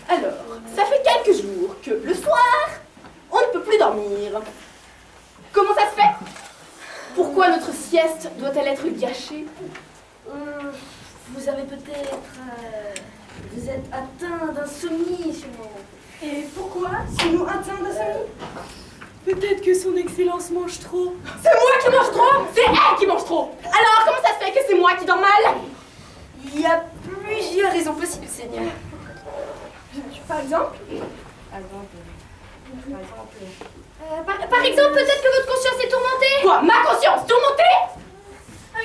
Alors, ça fait quelques jours que le soir, on ne peut plus dormir. Comment ça se fait? Pourquoi notre sieste doit-elle être gâchée? Vous avez peut-être... vous êtes atteint d'insomnie, sûrement. Et pourquoi sommes-nous atteints d'insomnie? Peut-être que son excellence mange trop. C'est moi qui mange trop? C'est elle qui mange trop! Alors, comment ça se fait que c'est moi qui dors mal? Il y a plusieurs raisons possibles, Seigneur. Par exemple? Par exemple, peut-être que votre conscience est tourmentée. Quoi? Ma conscience tourmentée?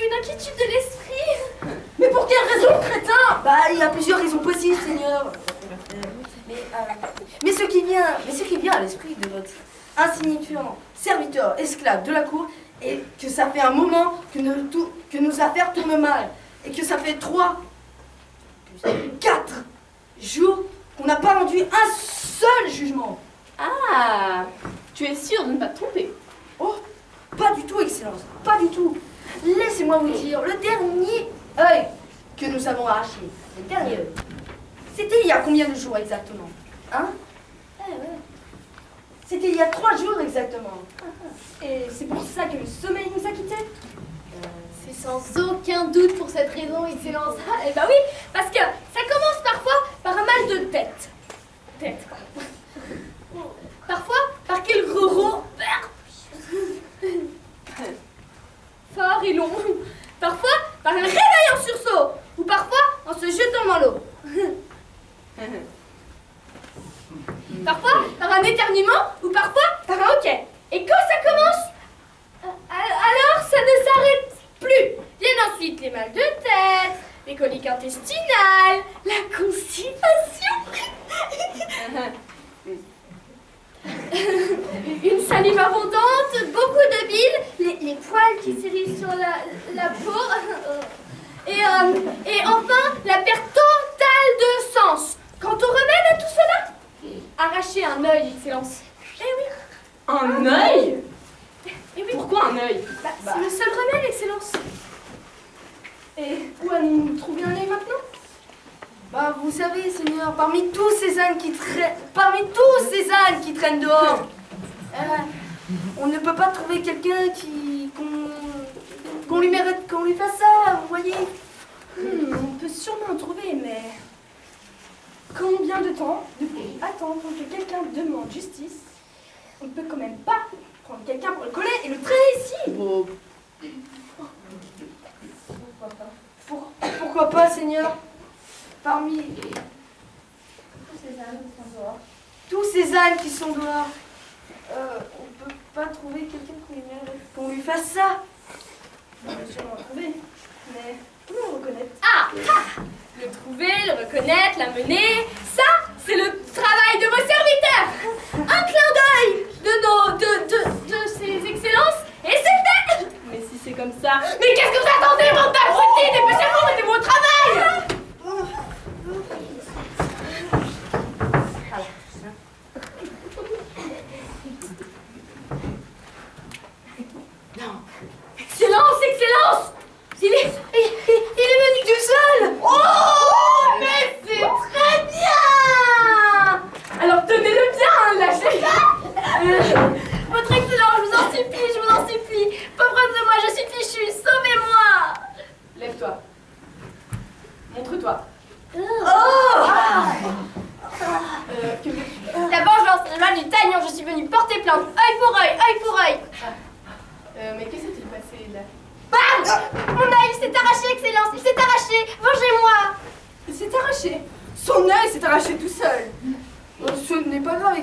Une inquiétude de l'esprit. Mais pour quelle raison, crétin? Bah, il y a plusieurs raisons possibles, Seigneur. Mais ce qui vient à l'esprit de votre insignifiant serviteur, esclave de la cour, est que ça fait un moment que nos affaires tournent mal. Et que ça fait 3, 4 jours qu'on n'a pas rendu un seul jugement. Ah, tu es sûr de ne pas te tromper? Oh, pas du tout, Excellence, pas du tout. Laissez-moi vous dire, le dernier œil que nous avons arraché, le dernier œil, c'était il y a combien de jours exactement? Hein? C'était il y a 3 jours exactement. Et c'est pour ça que le sommeil nous a quittés? C'est sans aucun doute pour cette raison, Excellence. Ah, eh ben oui, parce que ça commence parfois par un mal de tête. Parfois par quelques ronds fort et long. Parfois par un réveil en sursaut. Ou parfois en se jetant dans l'eau. Parfois par un éternuement ou parfois par un hoquet. Et quand ça commence, alors ça ne s'arrête plus. Viennent ensuite les mal de tête, les coliques intestinales, la constipation, une salive abondante, beaucoup de bile, les poils qui s'érissent sur la peau, et enfin la perte totale de sens. Quant au remède à tout cela, arracher un œil, Excellence. Eh oui. Un œil? Eh oui. Pourquoi un œil? C'est le seul remède, Excellence. Et où allons-nous trouver un œil maintenant? Bah, vous savez, Seigneur, parmi tous ces ânes qui traînent dehors, on ne peut pas trouver quelqu'un qu'on lui fasse ça, vous voyez. On peut sûrement en trouver, mais combien de temps devons-nous attendre pour que quelqu'un demande justice? On ne peut quand même pas prendre quelqu'un pour le coller et le traîner ici. Bon. Pourquoi pas, Seigneur? Parmi tous ces ânes qui sont dehors, on peut pas trouver quelqu'un qu'on lui fasse ça. On peut sûrement en trouver, mais comment le reconnaître? Ah, le trouver, le reconnaître, l'amener, ça, c'est le travail de vos serviteurs. Un clin d'œil de ces excellences, et c'est fait. Mais si c'est comme ça... Mais qu'est-ce que vous attendez, bande d'abrutis? Dépêchez-vous, mettez-vous au travail! Non. Excellence! Il est venu tout seul! Oh! Mais c'est très bien! Alors tenez-le bien, lâchez-le! Votre excellence, je vous en supplie, pauvre de moi, je suis fichue, sauvez-moi! Lève-toi. Montre-toi. Que veux-tu? La vengeance, la loi du talion, je suis venue porter plainte, œil pour œil, œil pour œil. Mais que s'est-il passé là? Bam! Mon œil s'est arraché, excellence, il s'est arraché, vengez-moi! Il s'est arraché. Son œil s'est arraché tout seul. Ce n'est pas grave,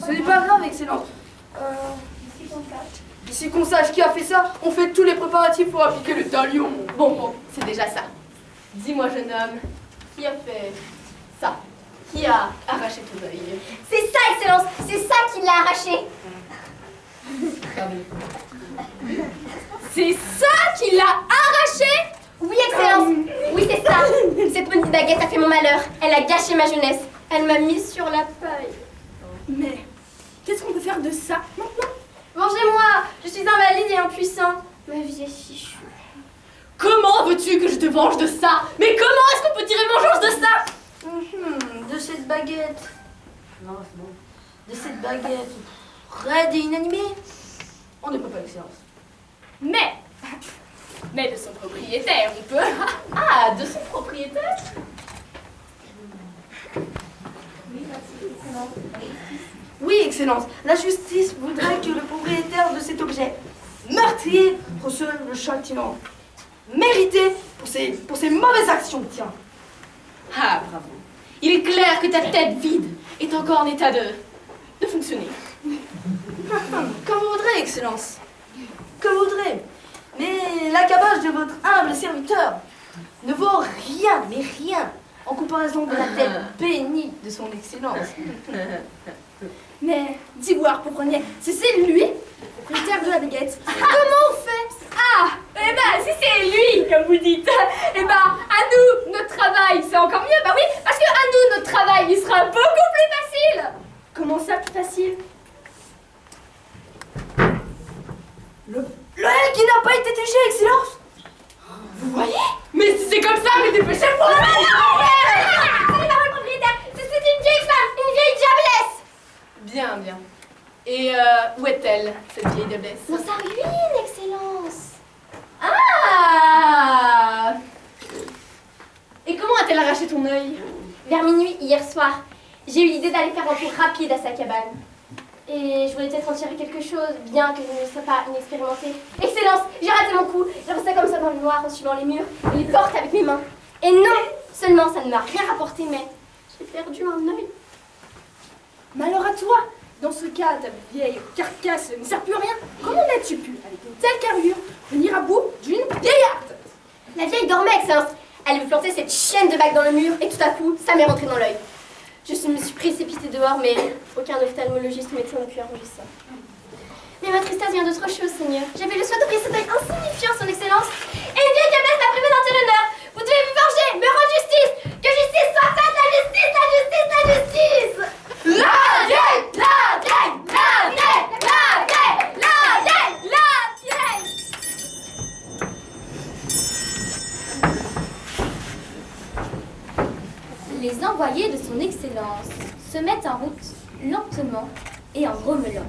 ce n'est pas grave, Excellence. Ici qu'on sache qui a fait ça, on fait tous les préparatifs pour appliquer le talion. Bon, c'est déjà ça. Dis-moi, jeune homme, qui a fait ça? Qui a arraché ton œil? C'est ça, excellence, c'est ça qui l'a arraché. C'est ça qui l'a arraché? Oui, excellence, oui, c'est ça. Cette petite baguette a fait mon malheur, elle a gâché ma jeunesse, elle m'a mise sur la paille. Mais qu'est-ce qu'on peut faire de ça maintenant? Vengez-moi, je suis invalide et impuissant. Ma vie est fichue. Comment veux-tu que je te venge de ça? Mais comment est-ce qu'on vengeance de ça. De cette baguette. Non, c'est bon. De cette baguette raide et inanimée. On ne peut pas, Excellence. Mais de son propriétaire, on peut. Ah, de son propriétaire? Oui, Excellence. La justice voudrait que le propriétaire de cet objet meurtrier reçoive le châtiment mérité pour ses mauvaises actions. Tiens. Ah, bravo. Il est clair que ta tête vide est encore en état de fonctionner. Comme vous voudrez, Excellence. Comme vous voudrez. Mais la caboche de votre humble serviteur ne vaut rien, mais rien, en comparaison de la tête bénie de son Excellence. Mais, d'Ivoire, comprenez, si c'est lui, le propriétaire de la baguette, Comment on fait? Ah, eh ben, si c'est lui, comme vous dites, eh ben, à nous, notre travail, c'est encore mieux. Bah oui, parce que à nous, notre travail, il sera beaucoup plus facile. comment ça, plus facile? Le L qui n'a pas été touché, Excellence. Vous voyez? Mais si c'est comme ça, mais dépêchez-vous! C'est pas le propriétaire, c'est une vieille femme, une vieille diablesse. Bien, bien. Et où est-elle, cette vieille diablesse? Dans sa ruine, Excellence. Ah! Et comment a-t-elle arraché ton œil? Vers minuit, hier soir, j'ai eu l'idée d'aller faire un tour rapide à sa cabane. Et je voulais peut-être en tirer quelque chose, bien que je ne sois pas inexpérimentée. Excellence, j'ai raté mon coup. J'ai resté comme ça dans le noir en suivant les murs et les portes avec mes mains. Et non seulement ça ne m'a rien rapporté, mais j'ai perdu un œil. Malheur à toi! Dans ce cas, ta vieille carcasse ne sert plus à rien. Comment as-tu pu, avec une telle carrure, venir à bout d'une vieillarde? La vieille dormait, Excellence. Elle avait planté cette chaîne de bague dans le mur et tout à coup, ça m'est rentré dans l'œil. Je me suis précipitée dehors, mais aucun ophtalmologiste ou médecin n'a pu arranger ça. Mais ma tristesse vient d'autre chose, Seigneur. J'avais le souhait d'ouvrir cet œil insignifiant, Son Excellence. Et une vieille diablesse m'a privé d'un tel honneur. Vous devez vous venger, me rendre justice. Que justice soit faite, la justice, la justice, la justice. La vieille, la vieille, la vieille, la vieille, la vieille, la vieille. Les envoyés de son Excellence se mettent en route lentement et en grommelant.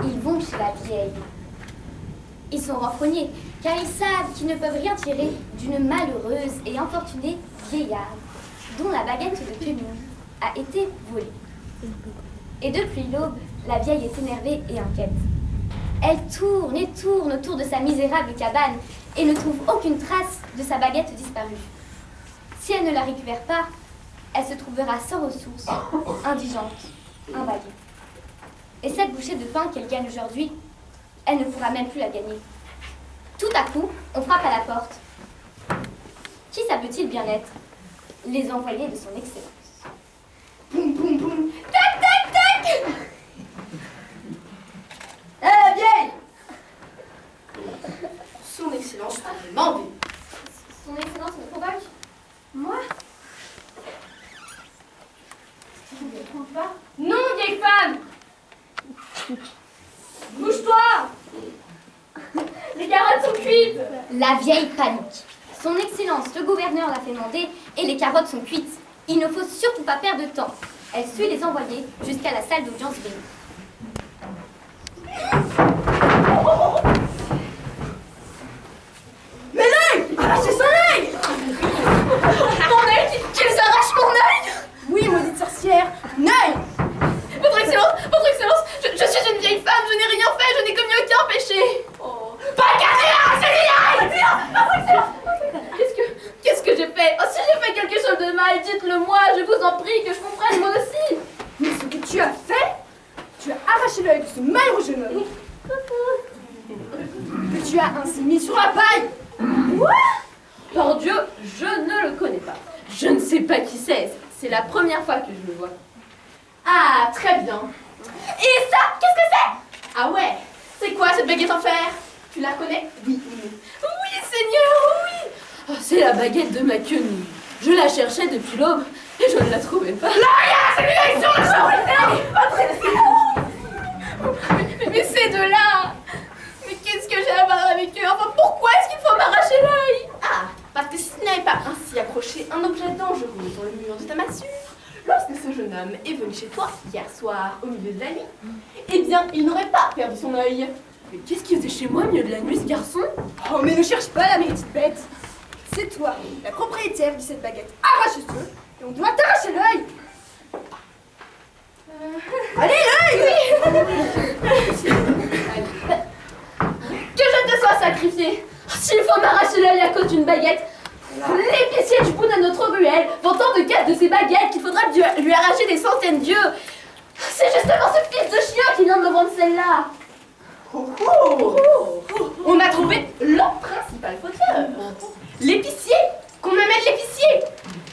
Ils vont chez la vieille. Ils sont renfrognés car ils savent qu'ils ne peuvent rien tirer d'une malheureuse et infortunée vieillarde dont la baguette de quenouille a été volée. Et depuis l'aube, la vieille est énervée et inquiète. Elle tourne et tourne autour de sa misérable cabane et ne trouve aucune trace de sa baguette disparue. Si elle ne la récupère pas, elle se trouvera sans ressources, indigente, invalide. Et cette bouchée de pain qu'elle gagne aujourd'hui, elle ne pourra même plus la gagner. Tout à coup, on frappe à la porte. Qui ça peut-il bien être? Les envoyés de son Excellence. Boum, boum, boum. Tac, tac, tac! Hé, la vieille! Son Excellence m'a demandé. Son Excellence me provoque? Moi? Je ne me trompe pas. Non, vieille femme! Bouge-toi! Les carottes sont cuites! La vieille panique. Son Excellence, le gouverneur l'a fait demander et les carottes sont cuites. Il ne faut surtout pas perdre de temps. Elle suit les envoyés jusqu'à la salle d'audience bénie. Mais l'œil! Arrachez son œil! Mon œil! Qu'ils arrachent mon œil! Oui, maudite sorcière, un œil! Votre Excellence, je suis une vieille femme, je n'ai rien fait, je n'ai commis aucun péché. Oh. Pas carré, c'est l'œil! Qu'est-ce que j'ai fait? Oh, si j'ai fait quelque chose de mal, dites-le moi, je vous en prie, que je comprenne moi aussi. Mais ce que tu as fait, tu as arraché l'œil de ce malheureux jeune homme, que tu as ainsi mis sur la paille! Par Dieu, je ne le connais pas. Je ne sais pas qui c'est. C'est la première fois que je le vois. Ah, très bien. Et ça, qu'est-ce que c'est? Ah ouais, c'est quoi cette baguette en fer? Tu la connais? Oui, oui. Oui, Seigneur, oui. Oh, c'est la baguette de ma quenouille. Je la cherchais depuis l'aube et je ne la trouvais pas. Mais ces deux-là, mais qu'est-ce que j'ai à voir avec eux? Enfin, pourquoi est-ce qu'il faut m'arracher l'œil? Ah, parce que si tu n'avais pas ainsi accroché accroché un objet dangereux sur le mur de ta massue lorsque ce jeune homme est venu chez toi hier soir au milieu de la nuit, eh bien, il n'aurait pas perdu son œil. Mais qu'est-ce qu'il faisait chez moi au milieu de la nuit, ce garçon? Oh, mais ne cherche pas la petite bête. C'est toi, la propriétaire de cette baguette arracheuse, et on doit t'arracher l'œil. Allez, l'œil! Que je te sois sacrifié! S'il faut m'arracher l'œil à cause d'une baguette, l'épicier du bout de notre ruelle vend tant de caisses de ces baguettes qu'il faudra lui arracher des centaines d'yeux. C'est justement ce fils de chien qui vient de me vendre celle-là. On a trouvé le principal fauteur. L'épicier. Qu'on me mette l'épicier.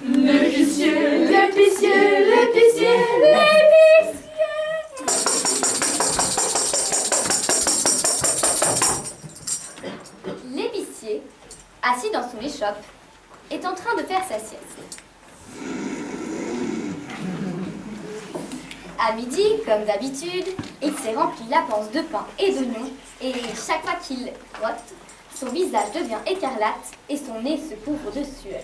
L'épicier, l'épicier, l'épicier, l'épicier. L'épicier, assis dans son échoppe, est en train de faire sa sieste. À midi, comme d'habitude, il s'est rempli la panse de pain et d'oignons, et chaque fois qu'il frotte, son visage devient écarlate et son nez se couvre de sueur.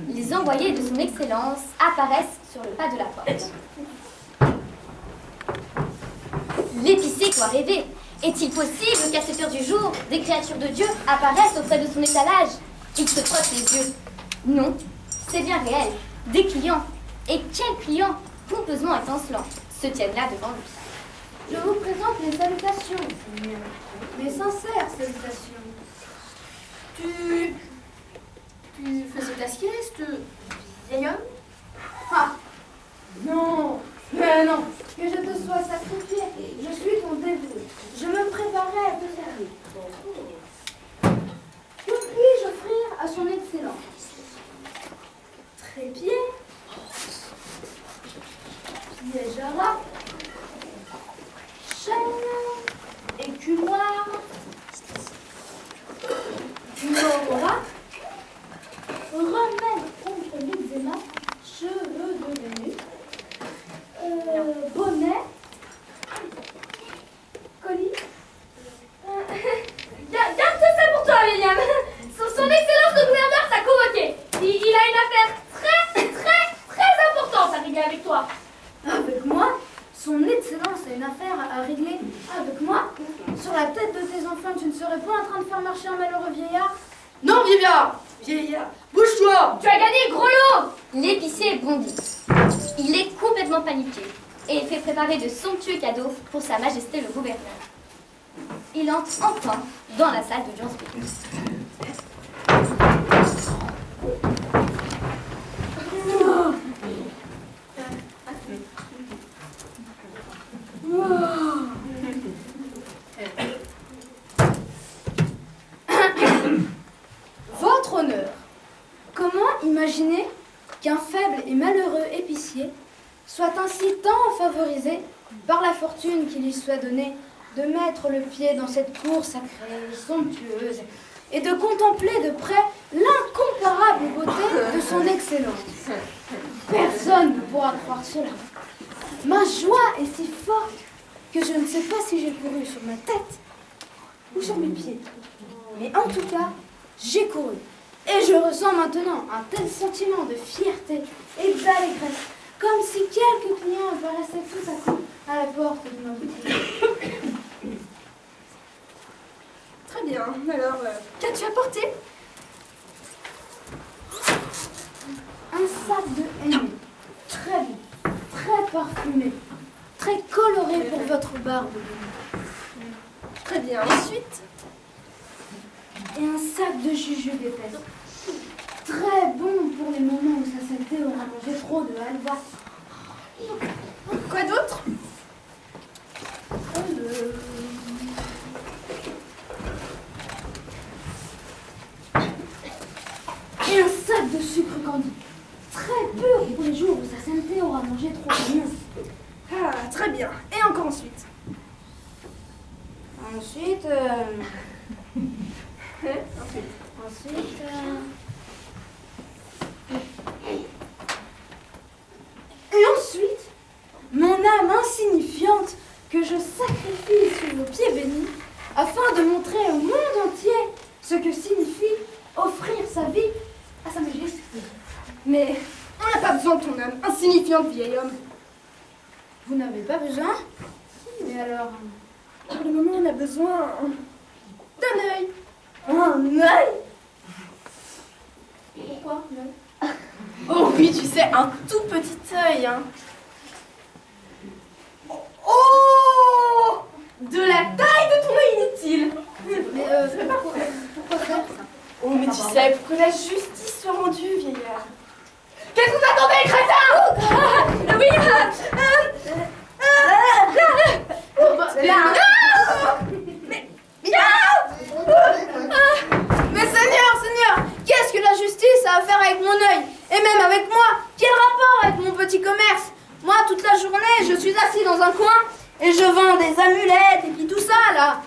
Les envoyés de son excellence apparaissent sur le pas de la porte. L'épicier doit rêver. Est-il possible qu'à cette heure du jour, des créatures de Dieu apparaissent auprès de son étalage? Il se frotte les yeux. Non, c'est bien réel. Des clients. Et quels clients, pompeusement étincelants, se tiennent là devant lui. Je vous présente les salutations, Seigneur. Les sincères salutations. Tu faisais ta sieste, vieil homme? Ah, non, mais non, que je te sois sacrifié. Je suis ton dévoué. Je me préparais à te servir. Que puis-je offrir à son excellence? Trépied, piège à rat, chaîne, écumoire, aura, remède contre l'eczéma, cheveux de l'eunuque, bonnet, colis. Garde ça pour toi, William. Son excellence le gouverneur t'a convoqué. Il a une affaire très importante à régler avec toi. Avec moi? Son excellence a une affaire à régler avec moi? Sur la tête de tes enfants, tu ne serais pas en train de faire marcher un malheureux vieillard? Non, vieillard, bouge-toi! Tu as gagné, gros lot. L'épicier bondit. Il est complètement paniqué et il fait préparer de somptueux cadeaux pour Sa Majesté le gouverneur. Il entre enfin dans la salle d'audience publique. Votre honneur, comment imaginer qu'un faible et malheureux épicier soit ainsi tant favorisé par la fortune qui lui soit donnée de mettre le pied dans cette cour sacrée, somptueuse, et de contempler de près l'incomparable beauté de son excellence? Personne ne pourra croire cela. Ma joie est si forte que je ne sais pas si j'ai couru sur ma tête ou sur mes pieds. Mais en tout cas, j'ai couru. Et je ressens maintenant un tel sentiment de fierté et d'allégresse, comme si quelques clients apparaissaient tout à coup à la porte de ma boutique. Très bien, alors, qu'as-tu apporté? Un sac de henné, très beau, très parfumé, très coloré pour votre barbe. Très bien, ensuite? Et un sac de jujube épaisse, très bon pour les moments où sa saleté aura mangé trop de halva. Quoi d'autre? Et un sac de sucre candi, très pur pour les jours où sa saleté aura mangé trop de mieux. Ah, très bien. Et encore ensuite? Ensuite, Et ensuite, mon âme insignifiante que je sacrifie sous vos pieds bénis, afin de montrer au monde entier ce que signifie sa vie à sa majesté. Mais on n'a pas besoin de ton âme, insignifiant vieil homme. Vous n'avez pas besoin? Mais alors... Pour le moment, on a besoin d'un œil. Un œil? Pourquoi non? Oh oui, tu sais, un tout petit œil, hein. Oh! De la taille de ton œil inutile. Mais pourquoi faire? Oh, mais tu sais, pour que la justice soit rendue, vieillard. Qu'est-ce que vous attendez, crétin? Oui, Mais Seigneur, qu'est-ce que la justice a à faire avec mon œil? Et même avec moi? Quel rapport avec mon petit commerce? Moi, toute la journée, je suis assis dans un coin et je vends des amulettes et puis tout ça, là.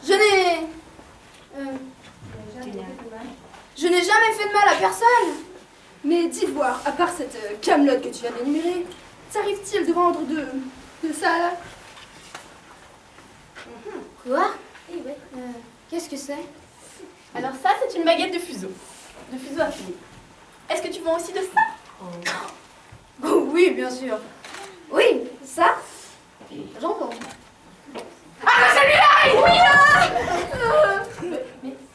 Je n'ai jamais fait de mal à personne. Mais dis voir, à part cette camelote que tu viens d'énumérer, t'arrive-t-il de vendre de ça là? Quoi? Qu'est-ce que c'est? Alors ça, c'est une baguette de fuseau à filer. Est-ce que tu vends aussi de ça? Oh, oui, bien sûr. Oui, ça, j'en vends. Ah, mais celui-là, oui, là.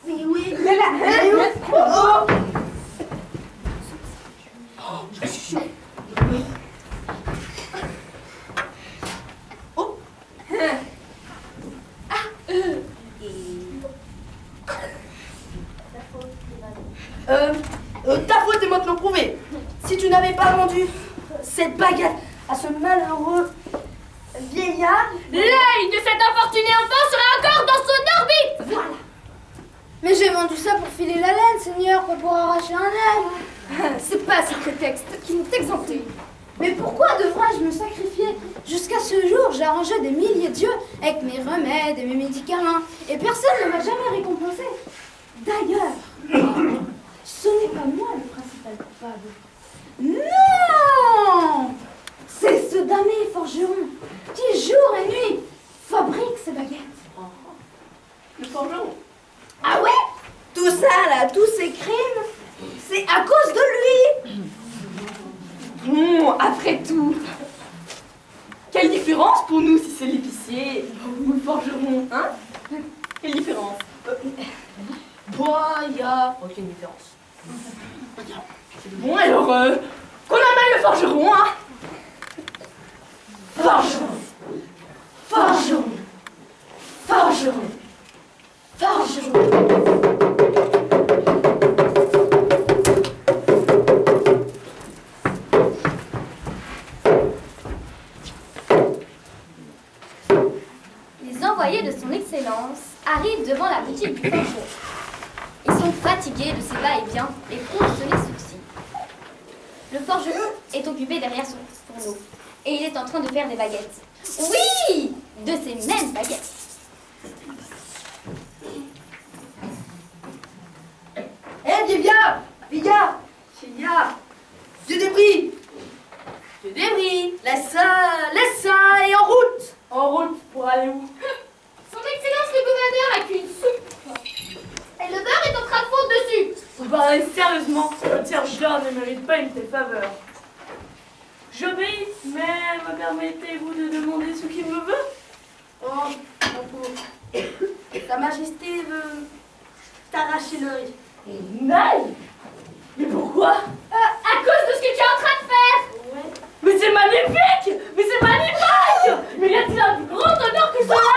Mais oui, mais là, oh! Oh! Ta faute est maintenant prouvée. Si tu n'avais pas vendu cette baguette à ce malheureux vieillard, L'œil de cet infortuné enfant sera encore dans son orbite. voilà. Mais j'ai vendu ça pour filer la laine, Seigneur, pas pour arracher un œil. C'est pas ces prétextes qui m'ont exempté. Mais pourquoi devrais-je me sacrifier? Jusqu'à ce jour, j'ai arrangé des milliers d'yeux avec mes remèdes et mes médicaments, et personne ne m'a jamais récompensé. D'ailleurs, ce n'est pas moi le principal coupable. Non! C'est ce damné forgeron qui, jour et nuit, fabrique ces baguettes. Le forgeron. Ah ouais? Tout ça, là, tous ces crimes, c'est à cause de lui. Bon, après tout, quelle différence pour nous si c'est l'épicier ou le forgeron, hein? Quelle différence? Bah, il y a aucune différence. Bon, alors, qu'on amène le forgeron, hein? Forgeron! Forgeron! Forgeron! Forgeron! Les envoyés de son excellence arrivent devant la boutique du forgeron. Ils sont fatigués de ces va-et-vient et froncent les sourcils. Le forgeron est occupé derrière son fourneau et il est en train de faire des baguettes. Oui, de ces mêmes baguettes. Eh, viens! Dieu débris! Dieu débris! Laisse ça, et en route! En route pour aller où? Son excellence le gouverneur a qu'une soupe. Et le beurre est en train de fondre dessus. Vous parlez sérieusement, le tiers-genre ne mérite pas une telle faveur. J'obéis, mais me permettez-vous de demander ce qu'il me veut? Oh, mon pauvre. Sa Majesté veut t'arracher l'œil. Naï! Mais pourquoi? À cause de ce que tu es en train de faire. Ouais. Mais c'est magnifique! Mais c'est magnifique! Mais y a-t-il un plus grand honneur que cela?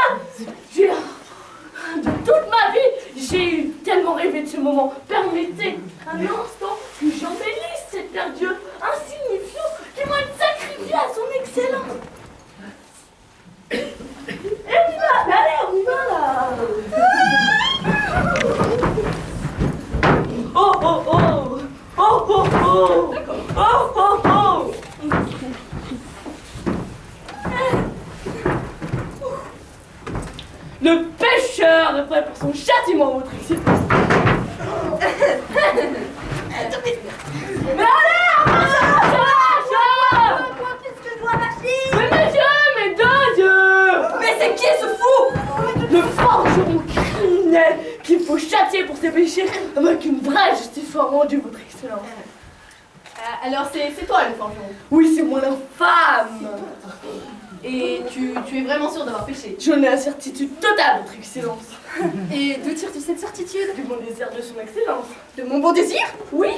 De toute ma vie, j'ai tellement rêvé de ce moment. Permettez un instant que j'embellisse cet air Dieu insignifiant qui va être sacrifié à son excellence. Et on y va! Mais allez, on y va là! Oh oh oh! Oh oh oh! Oh oh oh! Le pêcheur est prêt pour son châtiment, votre excellence. Mais allez, Qu'est-ce que je dois lâcher? mais mes yeux, mes deux yeux! Mais c'est qui ce fou? Le forgeron criminel qu'il faut châtier pour ses péchés avec une vraie justice soit rendue, votre excellence. Alors c'est toi le forgeron. Oui, c'est moi l'infâme. Et tu es vraiment sûr d'avoir péché? J'en ai la certitude totale, votre excellence. Et d'où tires-tu cette certitude? Du bon désir de son excellence. De mon bon désir? Oui,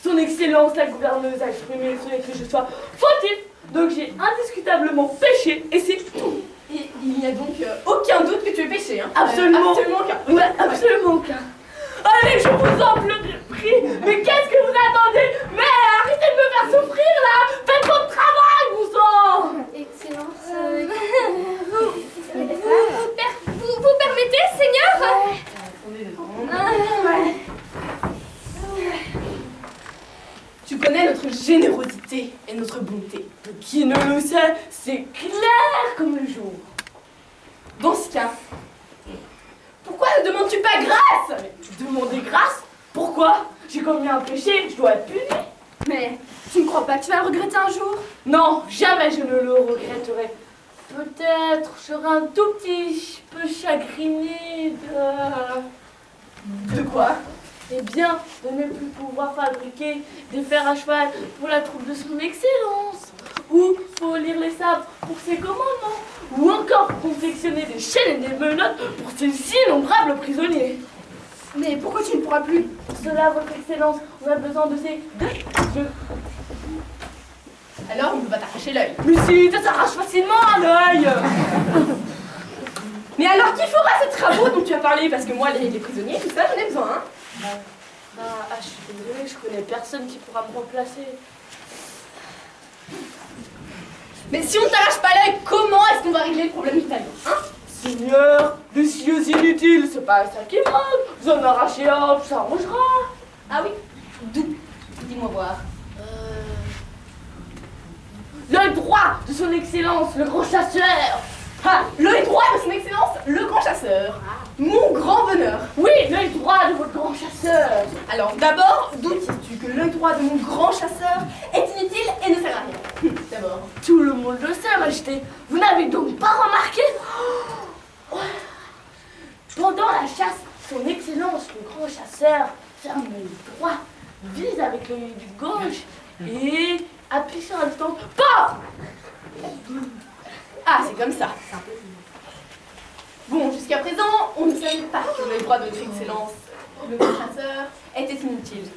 son excellence, la gouverneuse, a exprimé le souhait que je sois fautif. Donc j'ai indiscutablement péché et c'est tout. Et il n'y a donc aucun doute que tu aies péché, hein? Absolument. Absolument aucun. Ouais, absolument aucun. Allez, je vous en prie. Mais qu'est-ce que vous attendez? Mais arrêtez de me faire souffrir là. Faites votre travail, vous en. Excellence, vous permettez, Seigneur? Tu connais notre générosité et notre bonté. Qui ne le sait, c'est clair comme le jour. Dans ce cas, pourquoi ne demandes-tu pas grâce? Demandez grâce? Pourquoi? J'ai commis un péché, je dois être puni. Mais tu ne crois pas que tu vas le regretter un jour? Non, jamais je ne le regretterai. Peut-être je serai un tout petit peu chagriné De quoi? Eh bien, de ne plus pouvoir fabriquer des fers à cheval pour la troupe de son excellence, ou polir les sabres pour ses commandements, ou encore confectionner des chaînes et des menottes pour ses innombrables prisonniers. Mais pourquoi tu ne pourras plus? Pour cela, votre excellence, on a besoin de ces deux jeux. Alors on ne peut pas t'arracher l'œil. Mais si, ça s'arrache facilement à l'œil. Mais alors qui fera ces travaux dont tu as parlé? Parce que moi, les prisonniers, tout ça, j'en ai besoin, hein? Je suis désolée, je connais personne qui pourra me remplacer. Mais si on ne t'arrache pas l'œil, comment est-ce qu'on va régler le problème italien, hein? Seigneur, les cieux inutiles, c'est pas ça qui manque. Vous en arrachez un, ça arrangera. Ah oui? D'où? Dis-moi voir. L'œil droit de son excellence, le grand chasseur. Ah, l'œil droit de son excellence, le grand chasseur. Mon grand bonheur. Oui, l'œil droit de votre grand chasseur. Alors d'abord, d'où dis-tu que l'œil droit de mon grand chasseur est inutile et ne sert à rien? D'abord. Tout le monde le sait, Majesté. Vous n'avez donc pas remarqué? Pendant la chasse, son excellence, le grand chasseur, ferme l'œil droit, vise avec l'œil du gauche et appuie sur un bouton. Paf! Ah, c'est comme ça. Bon, jusqu'à présent, on ne savait pas que l'œil droit de notre excellence, le grand chasseur, était inutile.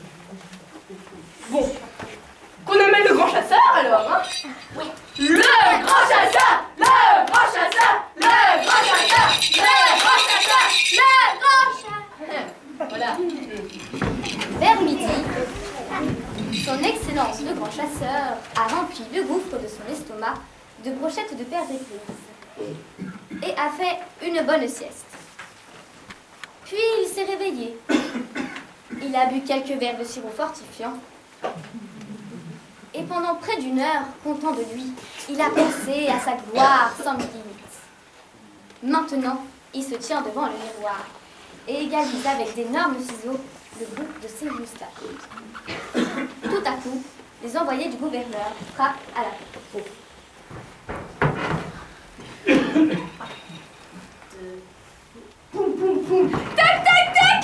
Bon, qu'on amène le grand chasseur alors, hein? Oui. Le grand chasseur! Le grand chasseur! Le grand chasseur! Le grand chasseur! Le grand chasseur! Voilà. Vers midi, son excellence le grand chasseur a rempli le gouffre de son estomac de brochettes de pères églises et a fait une bonne sieste. Puis il s'est réveillé. Il a bu quelques verres de sirop fortifiant et pendant près d'une heure, content de lui, il a pensé à sa gloire sans limite. Maintenant, il se tient devant le miroir et égalise avec d'énormes ciseaux le bout de ses moustaches. Tout à coup, les envoyés du gouverneur frappent à la porte. Poum, poum, poum. Tac, tac, tac!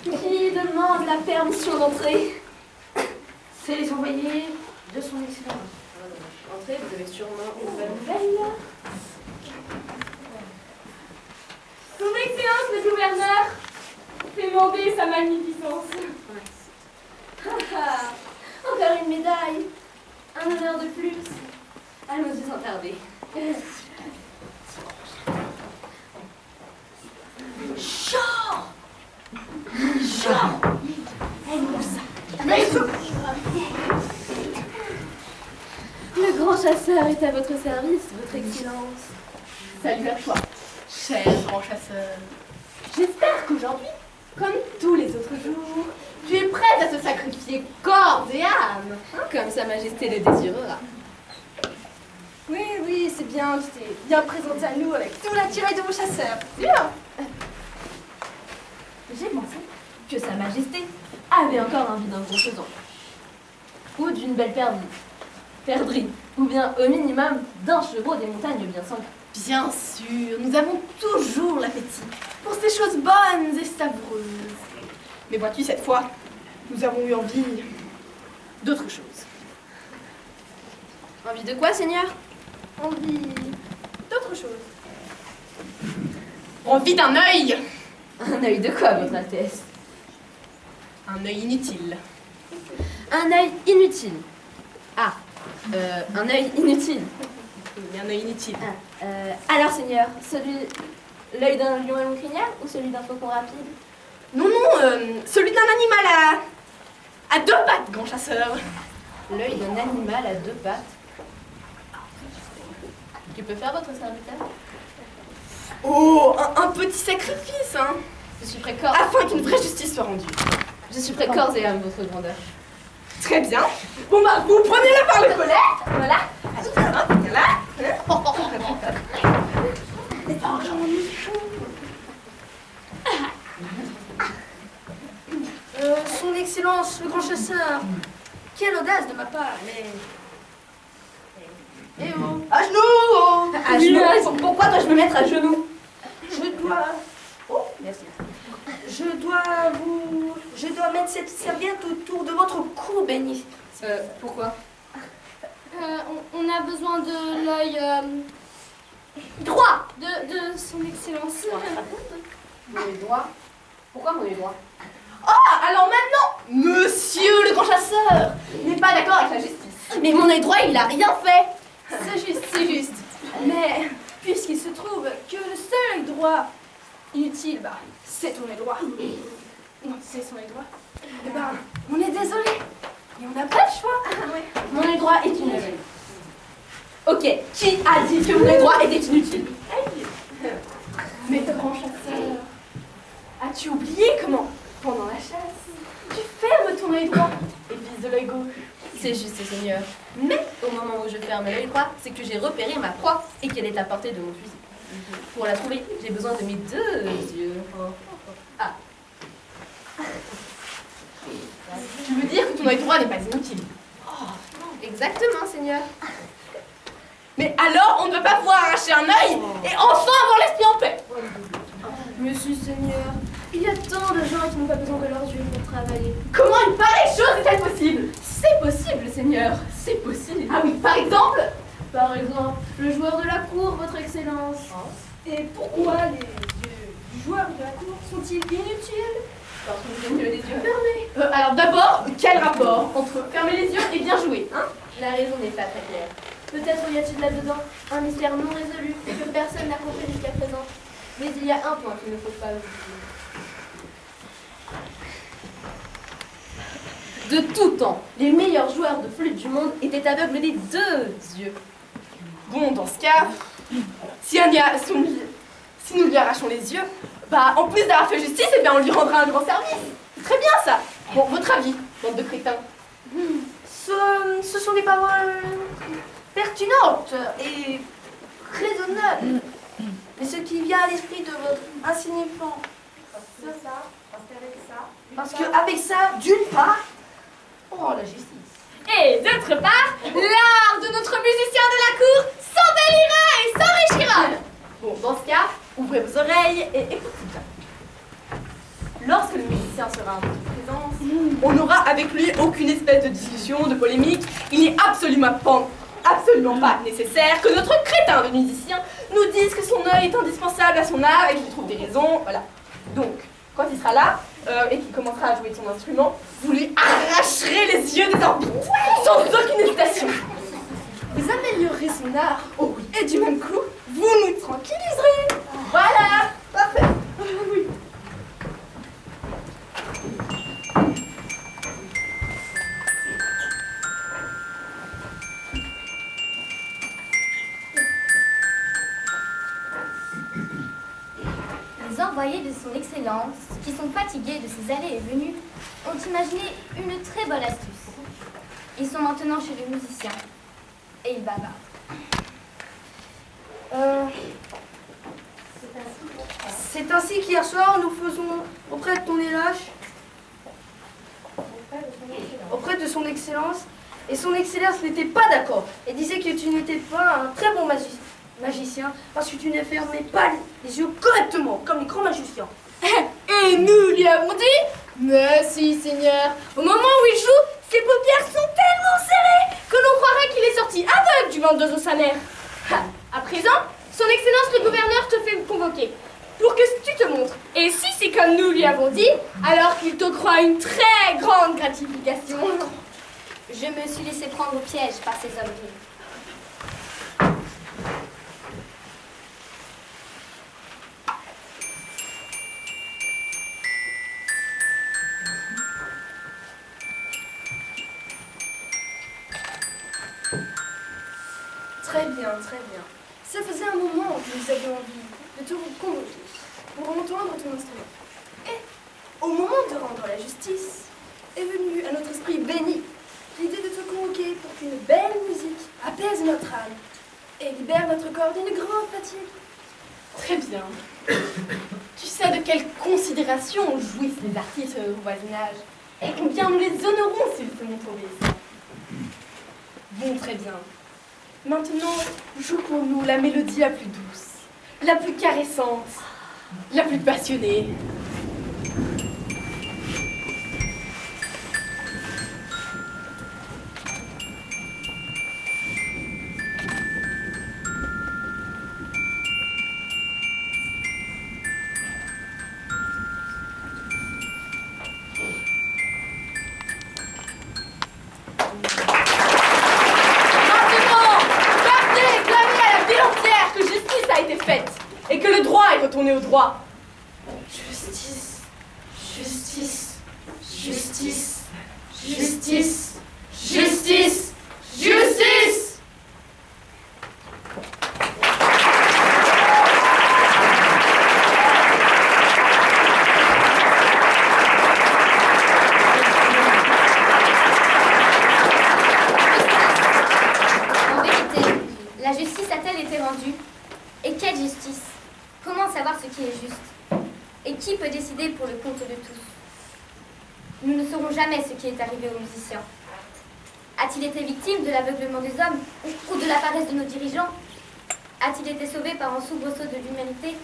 Qui demande la permission d'entrer? C'est les envoyés de son excellence. Entrez, vous avez sûrement une bonne nouvelle. Son Excellence le gouverneur fait demander sa magnificence. Encore une médaille. Un honneur de plus. Allons-y sans tarder. Le grand chasseur est à votre service, votre excellence. Salut à toi, cher grand chasseur. J'espère qu'aujourd'hui, comme tous les autres jours, tu es prête à te sacrifier corps et âme, comme Sa Majesté le désirera. Oui, oui, c'est bien, tu t'es bien présenté à nous avec tout l'attirail de vos chasseurs. Bien. J'ai pensé que Sa Majesté avait encore envie d'un gros faisant. Ou d'une belle perdrix. Ou bien, au minimum, d'un chevreau des montagnes bien sanguin. Bien sûr, nous avons toujours l'appétit. pour ces choses bonnes et savoureuses. Mais vois-tu, cette fois, nous avons eu envie d'autre chose. Envie de quoi, Seigneur? Envie d'autre chose. Envie d'un œil. Un œil de quoi, Votre Altesse? Un œil inutile. Un œil inutile. Ah, un œil inutile. Oui, un œil inutile. Alors, Seigneur, l'œil d'un lion à longue crinière ou celui d'un faucon rapide? Non, celui d'un animal à deux pattes, grand chasseur. L'œil d'un animal à deux pattes. Tu peux faire votre serviteur? Oh, un petit sacrifice, hein, Je suis prêt corps. afin qu'une vraie justice soit rendue. Je suis prêt corps et âme, votre grandeur. Très bien. Bon bah, vous prenez-le par le collet. Voilà. Viens là. Son Excellence, le grand chasseur. Quelle audace de ma part, mais... Eh oh! À genoux. À genoux? Pourquoi dois-je me mettre à genoux? Je dois... Oh, merci. Je dois mettre cette serviette autour de votre cou, béni. Pourquoi? On a besoin de l'œil droit de son excellence. Mon œil droit? Pourquoi mon œil droit? Ah, alors maintenant, monsieur le grand chasseur n'est pas d'accord avec la justice. Mais mon œil droit, il a rien fait! C'est juste, c'est juste. Mais puisqu'il se trouve que le seul œil droit inutile, bah, c'est ton œil droit. Non, c'est son œil droit. Eh ben, on est désolé. Et on n'a pas le choix. Mon œil droit est inutile. Ok, qui a dit que mon œil droit était inutile? Mais grand chasseur, as-tu oublié comment, pendant la chasse, tu fermes ton œil droit et vises de l'œil gauche? C'est juste, Seigneur. Mais au moment où je ferme l'œil droit, c'est que j'ai repéré ma proie et qu'elle est à portée de mon fusil. Pour la trouver, j'ai besoin de mes deux yeux. Ah. Tu veux dire que ton œil droit n'est pas inutile? Exactement, Seigneur. Mais alors, on ne peut pas pouvoir arracher un œil et enfin avoir l'esprit en paix. Monsieur Seigneur, il y a tant de gens qui n'ont pas besoin de leurs yeux pour travailler. Comment une pareille chose est-elle possible? C'est possible, Seigneur. C'est possible. Ah oui, par exemple? Par exemple, le joueur de la cour, votre excellence. Et pourquoi les yeux du joueur de la cour sont-ils inutiles? Parce que j'ai mieux les yeux fermés. Alors d'abord, quel rapport entre fermer les yeux et bien jouer, hein? La raison n'est pas très claire. Peut-être y a-t-il là-dedans un mystère non résolu que personne n'a compris jusqu'à présent. Mais il y a un point qu'il ne faut pas oublier. De tout temps, les meilleurs joueurs de flûte du monde étaient aveugles des deux yeux. Bon, dans ce cas, si nous lui arrachons les yeux, bah en plus d'avoir fait justice, eh bien on lui rendra un grand service. C'est très bien ça. Bon, votre avis, bande de crétins? Ce sont des paroles pertinentes et raisonnables. Mais ce qui vient à l'esprit de votre insignifiant, c'est ça, parce qu'avec ça, d'une part, oh la justice. Et d'autre part, l'art de notre musicien de la cour s'embellira et s'enrichira. Bon, dans ce cas, ouvrez vos oreilles et écoutez bien. Lorsque le musicien sera en votre présence, on n'aura avec lui aucune espèce de discussion, de polémique. Il n'est absolument pas nécessaire que notre crétin de musicien nous dise que son œil est indispensable à son art et qu'il trouve des raisons, voilà. Donc, quand il sera là et qu'il commencera à jouer de son instrument, vous lui arracherez les yeux des orbites, sans aucune hésitation. Vous améliorerez son art, oh oui, et du même coup, vous nous tranquilliserez. Voilà, parfait. Oui. Les envoyés de son Excellence, qui sont fatigués de ses allées et venues, ont imaginé une très bonne astuce. Ils sont maintenant chez le musicien et ils bavardent. C'est ainsi qu'hier soir, nous faisons auprès de ton élâche, auprès de son Excellence, et son Excellence n'était pas d'accord et disait que tu n'étais pas un très bon magicien parce que tu ne fermais pas les yeux correctement, comme les grands magiciens. Et nous lui avons dit, mais si, Seigneur, au moment où il joue, ses paupières sont tellement serrées que l'on croirait qu'il est sorti aveugle du ventre de sa mère. À présent, son Excellence le gouverneur te fait convoquer pour que tu te montres. Et si c'est comme nous lui avons dit, alors qu'il t'octroie une très grande gratification. Je me suis laissé prendre au piège par ces hommes vils. Très bien, très bien. Ça faisait un moment que nous avions envie de te convoquer pour entendre ton instrument. Et, au moment de rendre la justice, est venue à notre esprit béni l'idée de te convoquer pour qu'une belle musique apaise notre âme et libère notre corps d'une grande fatigue. Très bien. Tu sais de quelle considération jouissent les artistes au voisinage et combien nous les honorons s'ils se montrent obéissants. Bon, très bien. Maintenant, joue pour nous la mélodie la plus douce, la plus caressante, la plus passionnée. Et que le droit est retourné au droit. Justice, justice, justice, justice, justice, justice. En vérité, la justice a-t-elle été rendue? Et quelle justice? Comment savoir ce qui est juste? Et qui peut décider pour le compte de tous? Nous ne saurons jamais ce qui est arrivé aux musiciens. A-t-il été victime de l'aveuglement des hommes ou de la paresse de nos dirigeants? A-t-il été sauvé par un soubresaut de l'humanité?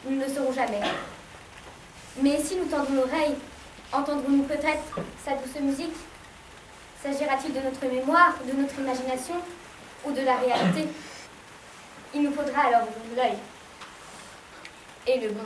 Nous ne le saurons jamais. Mais si nous tendons l'oreille, entendrons-nous peut-être sa douce musique? S'agira-t-il de notre mémoire, de notre imagination ou de la réalité? Il nous faudra alors ouvrir l'œil et le bon.